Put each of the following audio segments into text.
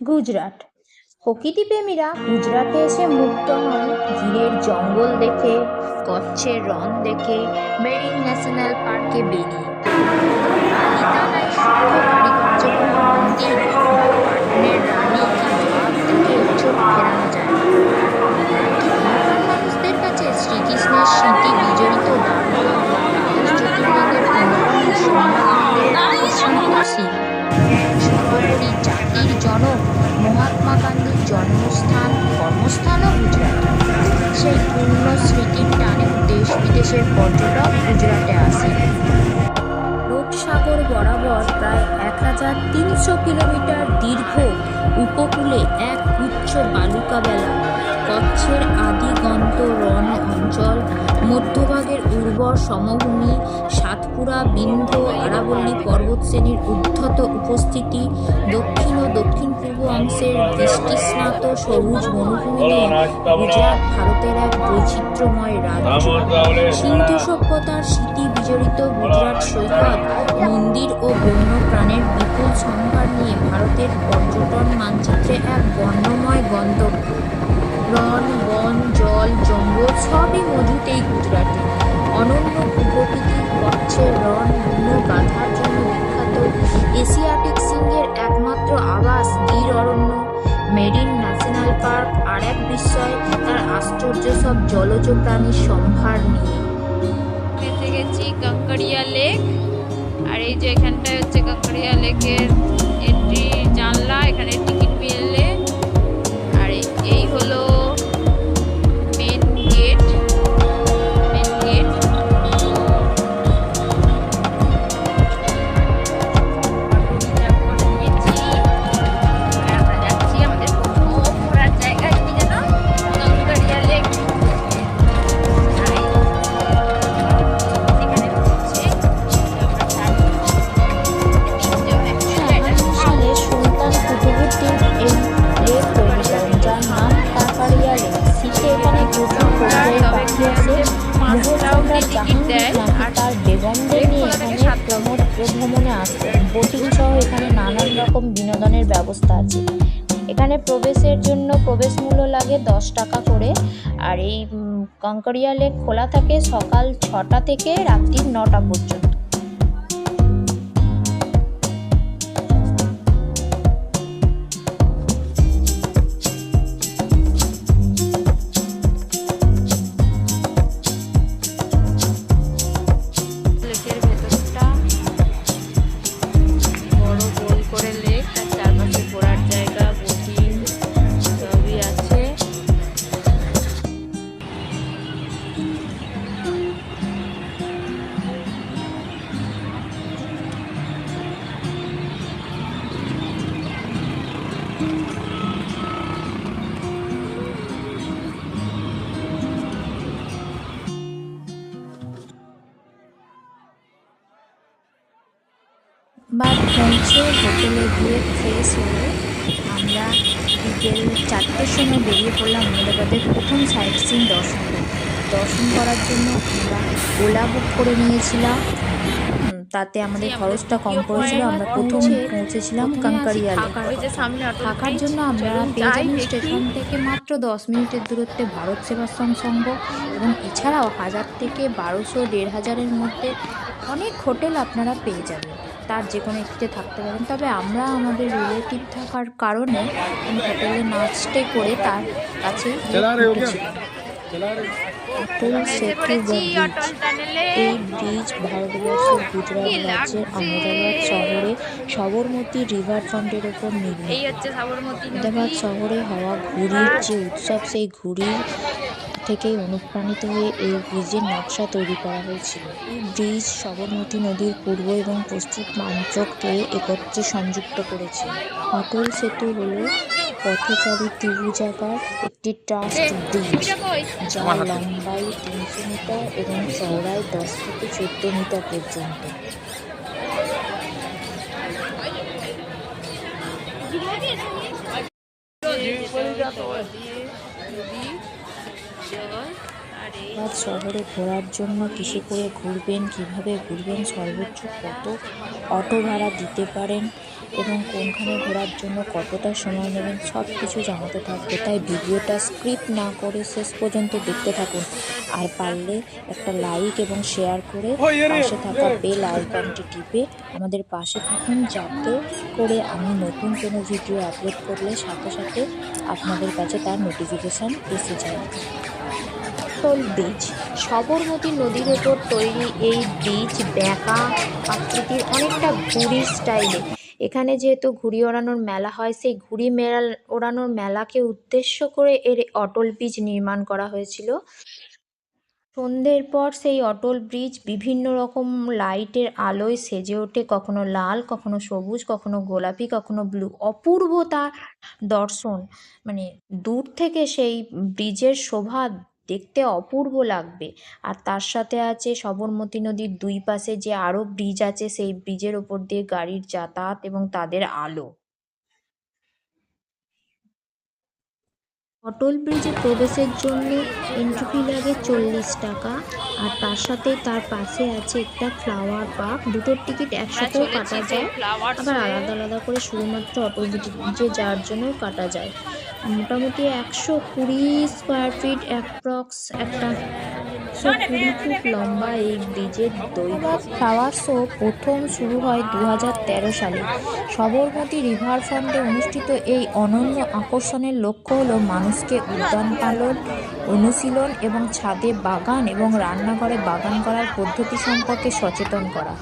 গুজরাট। প্রকৃতিপ্রেমীরা গুজরাটে এসে মুগ্ধ হন গিরের জঙ্গল দেখে, কচ্ছের রণ দেখে, মেরিন ন্যাশনাল পার্কে বেরিয়ে। পালিতানায় সূক্ষ্ম কারুকার্যপূর্ণ মন্দির বা পাটনের রানী কি বাগ দেখে চোখ ফেরানো যায় না। মহান মানুষদের কাছে শ্রীকৃষ্ণের স্মৃতি বিজড়িত দ্বারকা বা দ্বাদশ জ্যোতির্লিঙ্গের অন্যতম সম্রাট আকর্ষণ কাশী। সর্বোপরি জাতির জনক মহাত্মা গান্ধীর জন্মস্থান কর্মস্থানও গুজরাট। সেই পূর্ণ স্মৃতির টানে দেশ বিদেশের পর্যটক গুজরাটে আসে। রূপসাগর বরাবর প্রায় 1300 কিলোমিটার দীর্ঘ উপকূলে এক উচ্চ বালুকা বেলা, কচ্ছের আদিগন্ত রণ অঞ্চল, মধ্যভাগের উর্বর সমভূমি, সাতপুরা বিন্ধ্য আরাবল্লী পর্বতশ্রেণীর উদ্ধত উপস্থিতি, দক্ষিণ ও দক্ষিণ পূর্ব অংশের বৃষ্টিস্নাত সবুজ বনভূমি নিয়ে গুজরাট ভারতের এক বৈচিত্র্যময় রাজ্য। সিন্ধু সভ্যতার স্মৃতি বিজড়িত গুজরাট সৈকত, মন্দির ও বন্যপ্রাণের বিপুল সম্ভার নিয়ে ভারতের পর্যটন মানচিত্রে এক বর্ণময় গন্তব্য। রণ, বন, জল, জঙ্গল সবই মজুত এই গুজরাটে। অনন্য ভূপ্রকৃতি, কচ্ছের রণ, বুনো গাধার জন্য বিখ্যাত এশিয়াটিক সিংহের একমাত্র আবাস গির অরণ্য, মেরিন ন্যাশনাল পার্ক আর এক বিস্ময় তার আশ্চর্য সব জলজ প্রাণীর সম্ভার নিয়ে। এসে গেছি কাঁকড়িয়া লেক, আর এই যে এখানটায় হচ্ছে কাঁকড়িয়া লেকের এন্ট্রি জানলা, এখানে টিকিট মিললে। আর এই হলো মেন গেট। আমরা যাচ্ছি আমাদের প্রথম ঘোরার জায়গা, কি যেন কাঁকড়িয়া লেক। সালে সুলতান কুতুবউদ্দিন এই লেক তৈরি করেন, যার নাম কাঁকড়িয়া লেক। শীতে এখানে প্রচুর পরিযায়ী পাখি আসে। মুঘল সম্রাট জাহাঙ্গীর নাকি তার বেগমদের নিয়ে এখানে ভ্রমণে আসতেন। বোটিং সহ এখানে নানান রকম বিনোদনের ব্যবস্থা আছে। এখানে প্রবেশের জন্য প্রবেশ মূল্য লাগে 10 টাকা করে। আর এই কাঁকড়িয়া লেক খোলা থাকে সকাল 6টা থেকে রাত্রি 9টা পর্যন্ত। লেকের ভেতরটা বড় গোল করে লেক, তার চারপাশে ঘোরার জায়গা, বোটিং সবই আছে। বা পৌঁছে হোটেলে গিয়ে ফ্রেশ হয়ে আমরা বিকেল 4টের সময় বেরিয়ে পড়লাম আহমেদাবাদের প্রথম সাইট সিন দর্শন করার জন্য। আমরা ওলা বুক করে নিয়েছিলাম, তাতে আমাদের খরচটা কম পড়েছিল। আমরা প্রথম পৌঁছেছিলাম কাঁকড়িয়া লেক। থাকার জন্য আমরা পেয়ে যাবেন স্টেশন থেকে মাত্র 10 মিনিটের দূরত্বে ভারত সেবাশ্রম সংঘ, এবং এছাড়াও 1000 থেকে 1200, 1500-এর মধ্যে অনেক হোটেল আপনারা পেয়ে যাবেন। তার যে কোনো একটিতে থাকতে পারেন। তবে আমরা আমাদের রিলেটিভ থাকার কারণে হোটেলে না স্টে করে তার কাছে উঠেছিলাম। অটল সেতু বা ব্রিজ। এই ব্রিজ ভারতবর্ষের গুজরাট রাজ্যের আহমেদাবাদ শহরে সবরমতী রিভার ফ্রন্টের ওপর নির্মিত। আহমেদাবাদ শহরে হওয়া ঘুড়ির যে উৎসব, সেই ঘুড়ির থেকে অনুপ্রাণিত হয়ে এই ব্রিজের নকশা তৈরি করা হয়েছিল। এই ব্রিজ সবরমতী নদীর পূর্ব এবং পশ্চিম প্রান্তকে একত্রে সংযুক্ত করেছে। অটল সেতু হল পথচারী ত্রিভুজাকার একটি ট্রাস্ট ব্রিজ, যার লম্বাই 300 মিটার এবং চওড়ায় 10 থেকে 14 মিটার পর্যন্ত। আজ শহরে ঘোরার জন্য কিসে করে ঘুরবেন, কিভাবে ঘুরবেন, সর্বোচ্চ কত অটো ভাড়া দিতে পারেন এবং কোনখানে ঘোরার জন্য কতটা সময় নেবেন সব কিছু জানাতে থাকবে। তাই ভিডিওটা স্ক্রিপ্ট না করে শেষ পর্যন্ত দেখতে থাকুন। আর পারলে একটা লাইক এবং শেয়ার করে পাশে থাকা বেল আইকনটি টিপে আমাদের পাশে থাকুন, যাতে করে আমি নতুন কোনো ভিডিও আপলোড করলে সাথে সাথে আপনাদের কাছে তার নোটিফিকেশান এসে যায়। অটল ব্রিজ, সবরমতী নদীর ওপর তৈরি এই ব্রিজ বেঁকা আকৃতির, অনেকটা ঘুড়ির স্টাইলে। এখানে যেহেতু ঘুড়ি ওড়ানোর মেলা হয়, সেই ঘুড়ি ওড়ানোর মেলাকে উদ্দেশ্য করে এর অটল ব্রিজ নির্মাণ করা হয়েছিল। সন্ধ্যের পর সেই অটল ব্রিজ বিভিন্ন রকম লাইটের আলোয় সেজে ওঠে, কখনো লাল, কখনো সবুজ, কখনো গোলাপি, কখনো ব্লু। অপূর্ব তার দর্শন, মানে দূর থেকে সেই ব্রিজের শোভা দেখতে অপূর্ব লাগবে। আর তার সাথে আছে সবরমতী নদীর দুই পাশে যে আরও ব্রিজ আছে, সেই ব্রিজের ওপর দিয়ে গাড়ির যাতায়াত এবং তাদের আলো। অটল ব্রিজে প্রবেশের জন্য এন্ট্রি ফি লাগে 40 টাকা। আর তার সাথে তার পাশে আছে একটা ফ্লাওয়ার পার্ক। দুটোর টিকিট একসাথেও কাটা যায়, আবার আলাদা আলাদা করে শুধুমাত্র অটল ব্রিজে যাওয়ার জন্যও কাটা যায়। মোটামুটি 120 স্কোয়ার ফিট অ্যাপ্রক্স, একটা 120 ফুট লম্বা এই ব্রিজের দৈর্ঘ্য। ফ্লাওয়ার শো প্রথম শুরু হয় 2013 সালে। সবরমতী রিভার ফ্রন্টে অনুষ্ঠিত এই অনন্য আকর্ষণের লক্ষ্য হলো মানুষকে উদ্যান পালন, অনুশীলন এবং ছাদে বাগান এবং রান্নাঘরে বাগান করার পদ্ধতি সম্পর্কে সচেতন করা।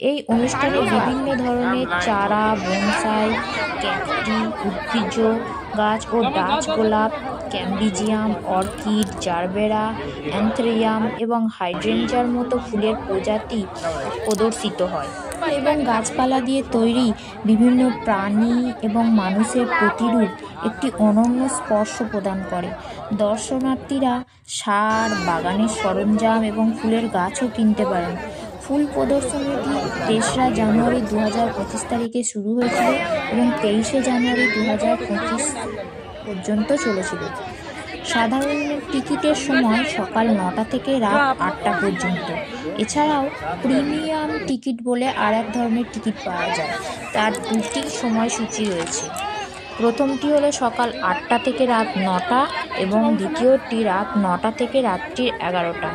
এই অনুষ্ঠানে বিভিন্ন ধরনের চারা, বনসাই, ক্যাকটি, উদ্ভিজ্জ গাছ ও ডাচ গোলাপ, ক্যাম্বিজিয়াম, অর্কিড, জারবেরা, অ্যান্থেরিয়াম এবং হাইড্রেঞ্জার মতো ফুলের প্রজাতি প্রদর্শিত হয় এবং গাছপালা দিয়ে তৈরি বিভিন্ন প্রাণী এবং মানুষের প্রতিরূপ একটি অনন্য স্পর্শ প্রদান করে। দর্শনার্থীরা সার, বাগানের সরঞ্জাম এবং ফুলের গাছও কিনতে পারেন। ফুল প্রদর্শনীটি 3রা জানুয়ারি 2025 তারিখে শুরু হয়েছিল এবং 23শে জানুয়ারি 2025 পর্যন্ত চলেছিল। সাধারণ টিকিটের সময় সকাল 9টা থেকে রাত 8টা পর্যন্ত। এছাড়াও প্রিমিয়াম টিকিট বলে আর এক ধরনের টিকিট পাওয়া যায়। তার দুটি সময়সূচি রয়েছে। প্রথমটি হলো সকাল 8টা থেকে রাত 9টা এবং দ্বিতীয়টি রাত 9টা থেকে রাত্রি 11টা।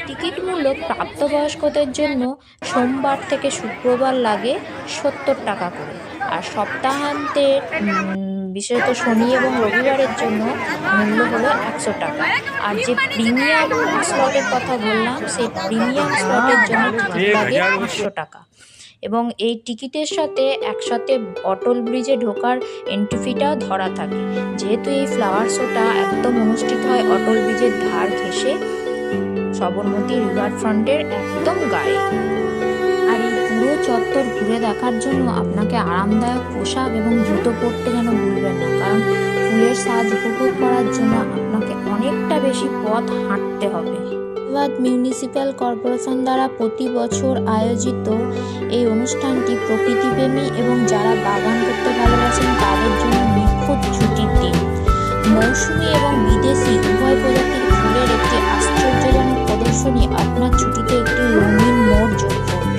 টিকিট মূল্য প্রাপ্তবয়স্কদের জন্য সোমবার থেকে শুক্রবার লাগে 70 টাকা করে, আর সপ্তাহান্তের বিশেষত শনি এবং রবিবারের জন্য মূল্য হলো 100 টাকা। আর যে প্রিমিয়াম স্লটের কথা বললাম, সেই প্রিমিয়াম স্লটের জন্য টিকিট লাগে 500 টাকা। এবং এই টিকিটের সাথে একসাথে অটল ব্রিজে ঢোকার এন্ট্রি ফিটাও ধরা থাকে, যেহেতু এই ফ্লাওয়ার শোটা একদম অনুষ্ঠিত হয় অটল ব্রিজের ধার ঘেঁষে সবরমতী রিভার ফ্রন্টের একদম গায়ে। আর এই পুরো চত্বর ঘুরে দেখার জন্য আপনাকে আরামদায়ক পোশাক এবং জুতো পরতে যেন ভুলবেন না, কারণ ফুলের সাজ উপভোগ করার জন্য আপনাকে অনেকটা বেশি পথ হাঁটতে হবে। হায়দ্রাবাদ মিউনিসিপ্যাল কর্পোরেশন দ্বারা প্রতি বছর আয়োজিত এই অনুষ্ঠানটি প্রকৃতিপ্রেমী এবং যারা বাগান করতে ভালোবাসেন তাদের জন্য নিখুঁত ছুটির দিন। মৌসুমী এবং বিদেশি উভয় প্রজাতির ফুলের একটি আশ্চর্যজনক প্রদর্শনী আপনার ছুটিতে একটি রঙিন মোড় যোগ করবে।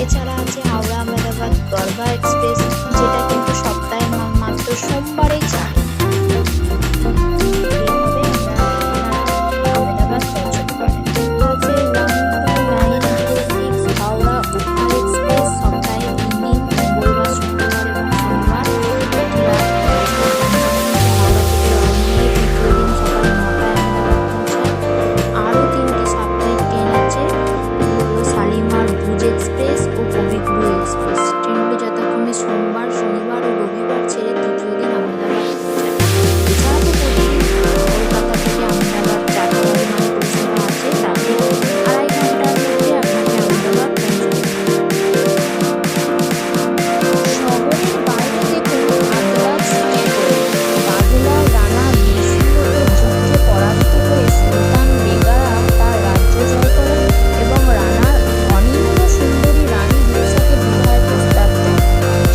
এছাড়া আছে হাওড়া আহমেদাবাদ গরভা এক্সপ্রেস, যেটা কিন্তু সপ্তাহে মাত্র সোমবারেই ছাড়ে। এইভাবে আপনারা আহমেদাবাদ পৌঁছতে পারেন। আছে 12906 হাওড়া উত্তর এক্সপ্রেস, সপ্তাহে 3 দিন মঙ্গলবার, শুক্রবার এবং শনিবার। এটি রাত 10টা হাওড়া থেকে রওনা দিয়ে তৃতীয় দিন সকাল 9টায় আহমেদাবাদ পৌঁছায়। আরও 3টি সাপ্তাহিক ট্রেন আছে, এগুলো শালিমার ভুজ এক্সপ্রেস ও কবিগুরু এক্সপ্রেস। ট্রেনগুলি যথাক্রমে সোমবার, শনিবার ও রবিবার ছেড়ে তৃতীয় দিন আহমেদাবাদ পৌঁছায়। এছাড়া তো প্রতিদিন কলকাতা থেকে আহমেদাবাদ ডাটা বিমান পরিষেবা আছে, তাতে 2.5 ঘন্টার মধ্যে আপনাকে আহমেদাবাদ পৌঁছাবে। শহরের বাইরে দেখুন আগ্রার স্টেপওয়েল। বাঘেলা রানা বীরসুব্রত যুদ্ধে পরাজিত হয়ে সুলতান বেগারা তার রাজ্য জয় করেন এবং রানার অনিন্দ্য সুন্দরী রানী ভিউসাকে বিবাহের প্রস্তাব দেন।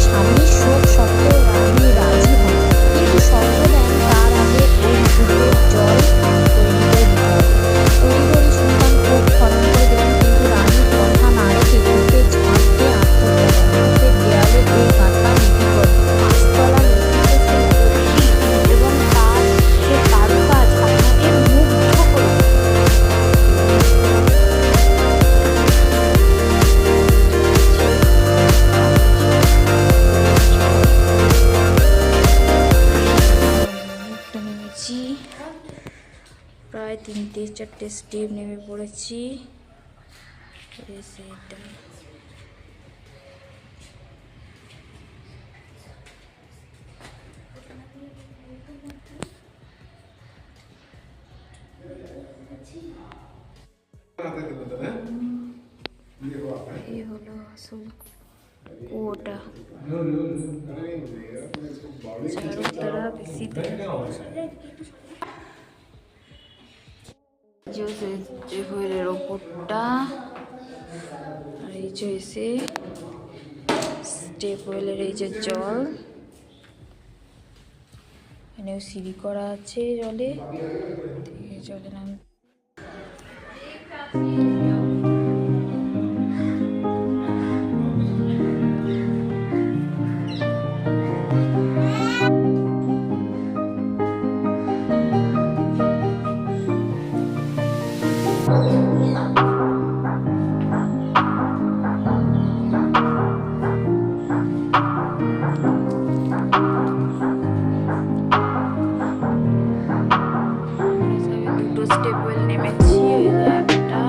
স্বামীর শোক সত্ত্বেও রানী রাজি হন, কিন্তু শর্ত দেন তার আগে ওই কূপের জল তৈরি করে দিতে হবে। তড়িঘড়ি সুলতান কূপ খনন করে দেন, কিন্তু রানীর কথা না রেখে কূপে ঝাঁপ দিয়ে আত্মহত্যা করেন। কূপের দেয়ালে এই গাঁথা লিপিবদ্ধ। 5 তলা লিপিত সেই কূপটি এবং তার যে কারুকাজ আপনাকে মুগ্ধ করবে। অনেকটা নেমেছি, প্রায় 3-4টে স্টেপ নেমে পড়েছি। এটা এই হলো আসল কুয়োটা, চারো तरफ इसी तरह जो স্টেপওয়েলের ওপরটা। আর এই যে এসে স্টেপওয়েলের এই যে জল, এখানেও সিঁড়ি করা আছে জলে, জলে নাম দুটো স্টেপওয়েল নেমেছি। ওই যে একটা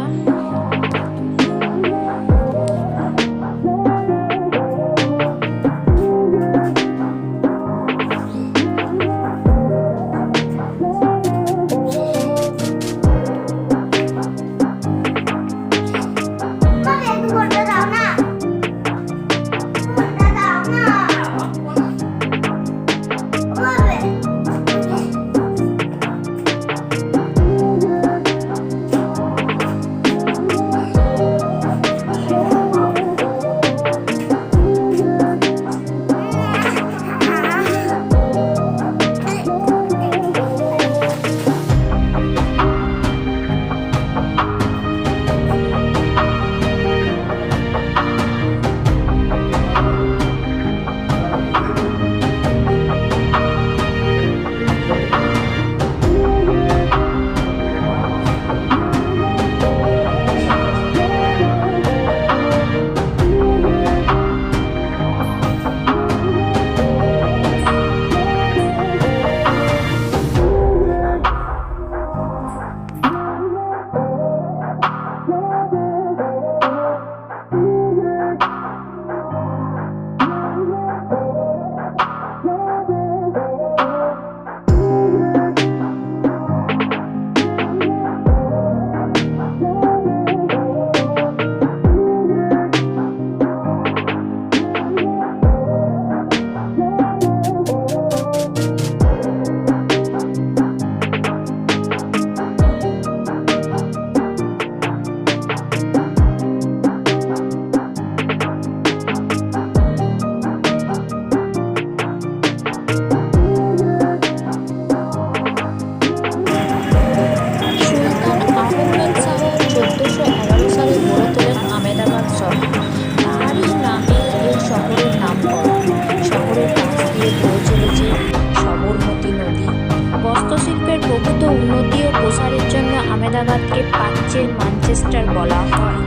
আহমেদাবাদকে প্রাচ্যের ম্যানচেস্টার বলা হয়।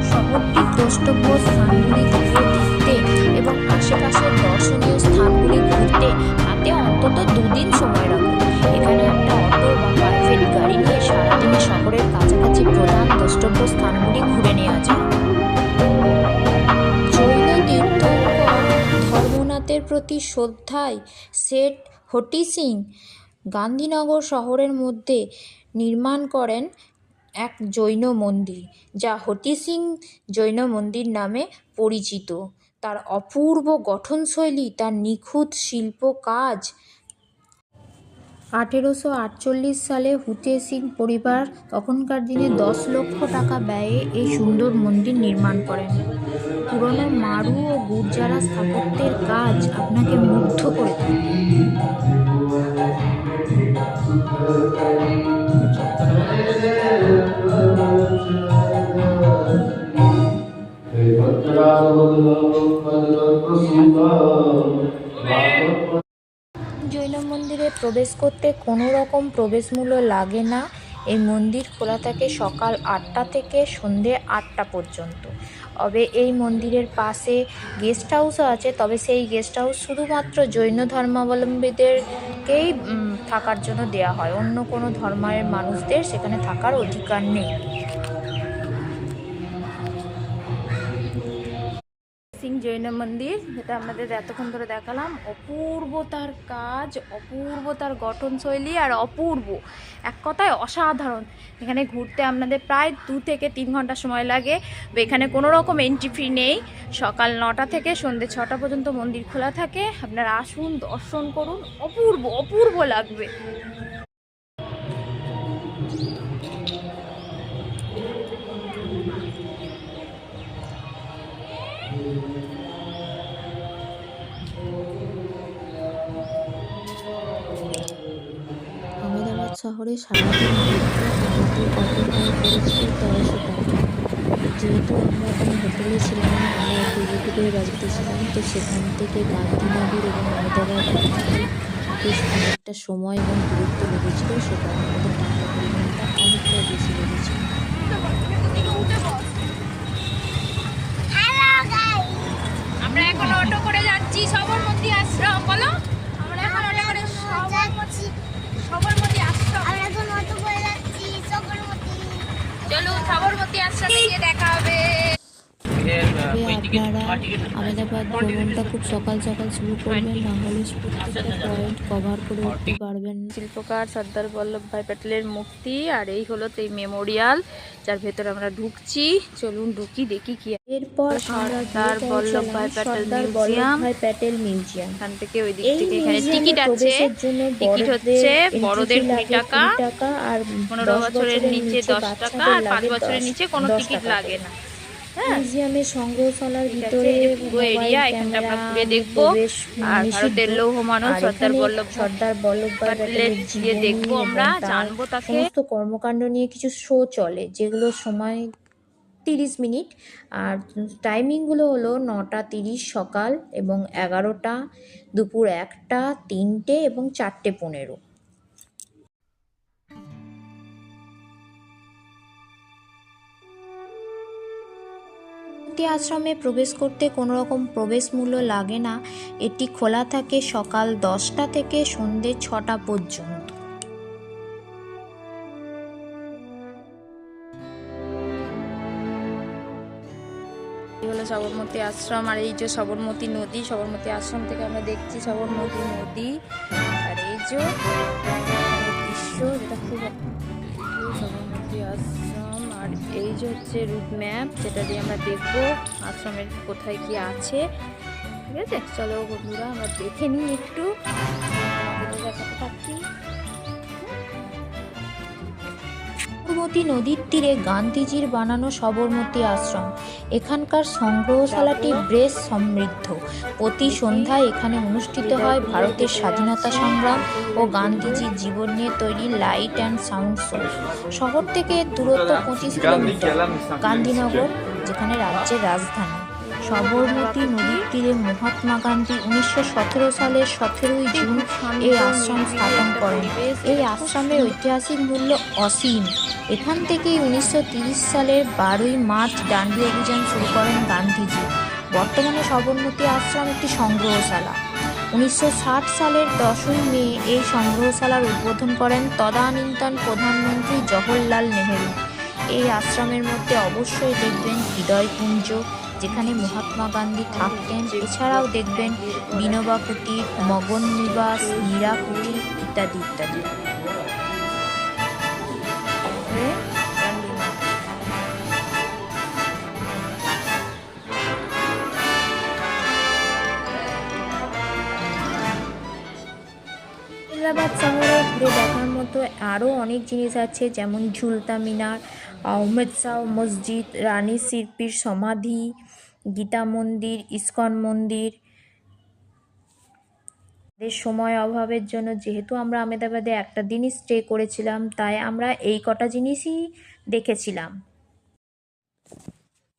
শহরটির দ্রষ্টব্য স্থানগুলি ঘুরে দেখতে এবং আশেপাশের দর্শনীয় স্থানগুলি ঘুরতে হাতে অন্তত 2 দিন সময় রাখুন। এখানে একটা অটো বা প্রাইভেট গাড়ি নিয়ে সারাদিনে শহরের কাছাকাছি প্রধান দ্রষ্টব্য স্থানগুলি ঘুরে নেওয়া যায়। জৈন তীর্থঙ্কর ধর্মনাথের প্রতি শ্রদ্ধায় সেঠ হরি সিং গান্ধীনগর শহরের মধ্যে নির্মাণ করেন এক জৈন মন্দির, যা হরি সিং জৈন মন্দির নামে পরিচিত। তার অপূর্ব গঠনশৈলী, তার নিখুঁত শিল্প কাজ। 1848 সালে হুতে সিং পরিবার তখনকার দিনে 10 লক্ষ টাকা ব্যয়ে এই সুন্দর মন্দির নির্মাণ করেন। পুরনো মারু ও গুর্জারা স্থাপত্যের কাজ আপনাকে মুগ্ধ করে তুলবে। জৈন মন্দিরে প্রবেশ করতে কোনো রকম প্রবেশ মূল্য লাগে না। এই মন্দির খোলা থাকে সকাল 8টা থেকে সন্ধে 8টা পর্যন্ত। তবে এই মন্দিরের পাশে গেস্ট হাউসও আছে, তবে সেই গেস্ট হাউস শুধুমাত্র জৈন ধর্মাবলম্বীদেরকেই থাকার জন্য দেওয়া হয়, অন্য কোনো ধর্মের মানুষদের সেখানে থাকার অধিকার নেই। সিং জৈন মন্দির, যেটা আমাদের এতক্ষণ ধরে দেখালাম, অপূর্ব তার কাজ, অপূর্ব তার গঠনশৈলী, আর অপূর্ব, এক কথায় অসাধারণ। এখানে ঘুরতে আপনাদের প্রায় 2 থেকে 3 ঘন্টা সময় লাগে। এখানে কোনো রকম এন্ট্রি ফি নেই। সকাল 9টা থেকে সন্ধ্যে 6টা পর্যন্ত মন্দির খোলা থাকে। আপনারা আসুন, দর্শন করুন, অপূর্ব অপূর্ব লাগবে। আহমেদাবাদ শহরে সারাদিন ঘুরতে আমাদের অটো ভাড়া পড়েছিল 1300 টাকা। যেহেতু আমরা কোনো হোটেলে ছিলাম না, আমরা একটা ইউটিউবের বাড়িতে ছিলাম, তো সেখান থেকে গান্ধীনগর এবং আহমেদাবাদ বেশ অনেকটা সময় এবং দূরত্ব লেগেছিল, সে কারণে আমাদের টাকার পরিমাণটা অনেকটা বেশি লেগেছিল। আমরা এখন অটো করে যাচ্ছি সবরমতী আশ্রম। বলো, আমরা এখন অটো করে সবরমতী আশ্রম। আমরা এখন অটো করে যাচ্ছি সবরমতী। চলো সবরমতী আশ্রমে গিয়ে দেখা হবে। আপনারা আহমেদাবাদ ভ্রমণটা খুব সকাল সকাল শুরু করবেন, না হলে প্রত্যেকটা পয়েন্ট কভার করে উঠতে পারবেন। শিল্পকার সর্দার বল্লভভাই প্যাটেলের মূর্তি, আর এই হলো সেই মেমোরিয়াল যার ভেতরে আমরা ঢুকছি। চলুন ঢুকি, দেখি কি। এরপর সর্দার বল্লভভাই প্যাটেল মিউজিয়াম। এখান থেকে ওই দিক থেকে এখানে টিকিট আছে। টিকিট হচ্ছে বড়দের 20 টাকা, আর 15 বছরের নিচে 10 টাকা, আর 5 বছরের নিচে কোনো টিকিট লাগে না। মিউজিয়ামের সংগ্রহশালার ভিতরে পুরো এরিয়া এখানটা আমরা ঘুরে দেখবো। আর ভারতের লৌহ মানব সর্দার বল্লভভাই প্যাটেলের গিয়ে দেখবো, আমরা জানবো তাকে। সমস্ত কর্মকাণ্ড নিয়ে কিছু শো চলে, যেগুলোর সময় 30 মিনিট, আর টাইমিংগুলো হলো 9টা 30 সকাল এবং 11টা, দুপুর 1টা, 3টে এবং 4টে 15। আশ্রমে প্রবেশ করতে কোনো রকম প্রবেশ মূল্য লাগে না। এটি খোলা থাকে সকাল 10টা থেকে সন্ধ্যে 6টা পর্যন্ত। এই হলো সবরমতী আশ্রম, আর এই যে সবরমতী নদী। সবরমতী আশ্রম থেকে আমরা দেখছি সবরমতী নদী, আর এই যে দৃশ্য, যেটা খুব সবরমতী আশ্রম। আর এই যে হচ্ছে রুট ম্যাপ, যেটা দিয়ে আমরা দেখবো আশ্রমের কোথায় কি আছে। ঠিক আছে, চলো বন্ধুরা আমরা দেখে নিই একটু, দেখাতে থাকি। সবরমতী নদীর তীরে গান্ধীজির বানানো সবরমতী আশ্রম। এখানকার সংগ্রহশালাটি বেশ সমৃদ্ধ। প্রতি সন্ধ্যায় এখানে অনুষ্ঠিত হয় ভারতের স্বাধীনতা সংগ্রাম ও গান্ধীজির জীবন নিয়ে তৈরি লাইট অ্যান্ড সাউন্ড শো। শহর থেকে দূরত্ব 25 কিলোমিটার। গান্ধীনগর, যেখানে রাজ্যের রাজধানী। সবরমতী নদীর তীরে মহাত্মা গান্ধী 1917 সালের 17ই জুন এই আশ্রম স্থাপন করেন। এই আশ্রমের ঐতিহাসিক মূল্য অসীম। এখান থেকেই 1930 সালের 12ই মার্চ ডান্ডি অভিযান শুরু করেন গান্ধীজি। বর্তমানে সবরমতী আশ্রম একটি সংগ্রহশালা। 1960 সালের 10ই মে এই সংগ্রহশালার উদ্বোধন করেন তদানীন্তন প্রধানমন্ত্রী জওহরলাল নেহেরু। এই আশ্রমের মধ্যে অবশ্যই দেখবেন হৃদয়কুঞ্জ, যেখানে মহাত্মা গান্ধী থাকতেন। এছাড়াও দেখবেন বিনোবা কুটির, মগন নিবাস, মীরা কুটির ইত্যাদি ইত্যাদি। হায়দ্রাবাদ শহরে ঘুরে দেখার মতো আরও অনেক জিনিস আছে, যেমন ঝুলতা মিনার, আহমেদ শাহ মসজিদ, রানী শিল্পীর সমাধি, গীতা মন্দির, ইস্কন মন্দির। এর সময় অভাবের জন্য যেহেতু আমরা আহমেদাবাদে একটা দিনই স্টে করেছিলাম, তাই আমরা এই কটা জিনিসই দেখেছিলাম।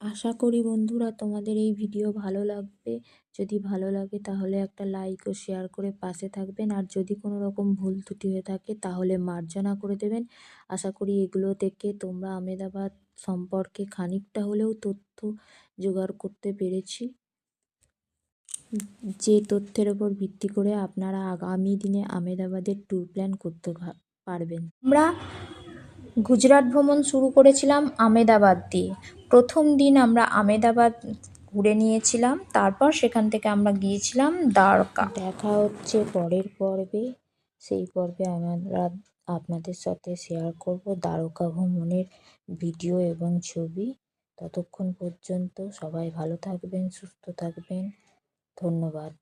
আশা করি বন্ধুরা তোমাদের এই ভিডিও ভালো লাগবে। যদি ভালো লাগে তাহলে একটা লাইক ও শেয়ার করে পাশে থাকবেন, আর যদি কোনো রকম ভুল ত্রুটি হয়ে থাকে তাহলে মার্জনা করে দেবেন। আশা করি এগুলো থেকে তোমরা আহমেদাবাদ সম্পর্কে খানিকটা হলেও তথ্য জোগাড় করতে পেরেছি, যে তথ্যের ওপর ভিত্তি করে আপনারা আগামী দিনে আহমেদাবাদের ট্যুর প্ল্যান করতে পারবেন। আমরা গুজরাট ভ্রমণ শুরু করেছিলাম আহমেদাবাদ দিয়ে। প্রথম দিন আমরা আহমেদাবাদ ঘুরে নিয়েছিলাম, তারপর সেখান থেকে আমরা গিয়েছিলাম দ্বারকা। দেখা হচ্ছে পরের পর্বে। সেই পর্বে আমরা আপনাদের সাথে শেয়ার করব দ্বারকা ভ্রমণের ভিডিও এবং ছবি। ততক্ষণ পর্যন্ত সবাই ভালো থাকবেন, সুস্থ থাকবেন। ধন্যবাদ।